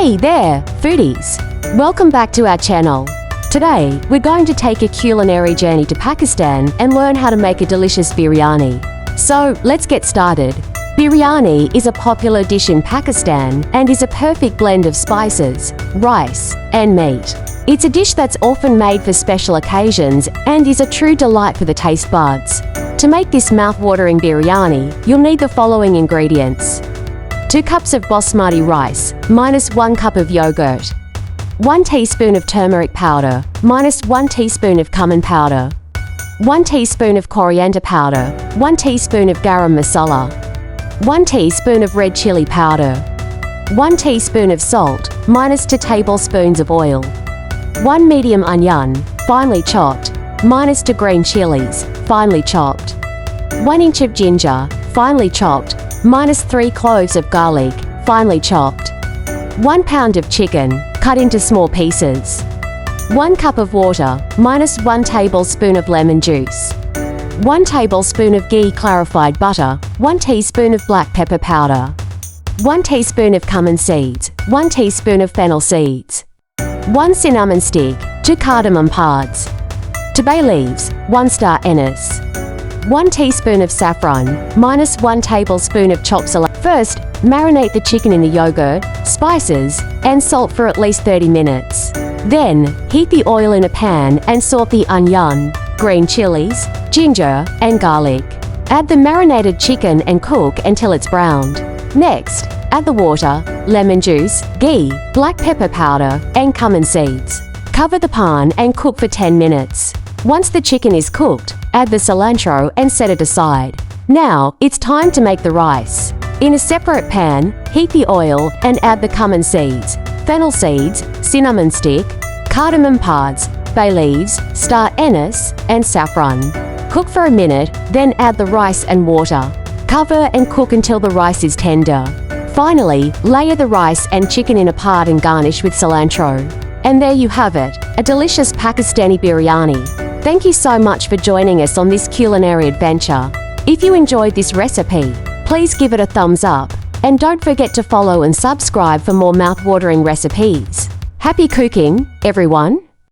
Hey there, foodies! Welcome back to our channel. Today, we're going to take a culinary journey to Pakistan and learn how to make a delicious biryani. So, let's get started. Biryani is a popular dish in Pakistan and is a perfect blend of spices, rice, and meat. It's a dish that's often made for special occasions and is a true delight for the taste buds. To make this mouth-watering biryani, you'll need the following ingredients. 2 cups of basmati rice, minus 1 cup of yogurt. 1 teaspoon of turmeric powder, minus 1 teaspoon of cumin powder. 1 teaspoon of coriander powder, 1 teaspoon of garam masala. 1 teaspoon of red chili powder. 1 teaspoon of salt, minus 2 tablespoons of oil. 1 medium onion, finely chopped, minus 2 green chilies, finely chopped. 1 inch of ginger, finely chopped, minus 3 cloves of garlic, finely chopped. 1 pound of chicken, cut into small pieces. 1 cup of water, minus 1 tablespoon of lemon juice. 1 tablespoon of ghee clarified butter, 1 teaspoon of black pepper powder. 1 teaspoon of cumin seeds, 1 teaspoon of fennel seeds. 1 cinnamon stick, 2 cardamom pods. 2 bay leaves, 1 star anise. 1 teaspoon of saffron, minus 1 tablespoon of chopped cilantro. First, marinate the chicken in the yogurt, spices, and salt for at least 30 minutes. Then, heat the oil in a pan and saute the onion, green chilies, ginger, and garlic. Add the marinated chicken and cook until it's browned. Next, add the water, lemon juice, ghee, black pepper powder, and cumin seeds. Cover the pan and cook for 10 minutes. Once the chicken is cooked, add the cilantro and set it aside. Now, it's time to make the rice. In a separate pan, heat the oil and add the cumin seeds, fennel seeds, cinnamon stick, cardamom pods, bay leaves, star anise, and saffron. Cook for a minute, then add the rice and water. Cover and cook until the rice is tender. Finally, layer the rice and chicken in a pot and garnish with cilantro. And there you have it, a delicious Pakistani biryani. Thank you so much for joining us on this culinary adventure. If you enjoyed this recipe, please give it a thumbs up. And don't forget to follow and subscribe for more mouth-watering recipes. Happy cooking, everyone!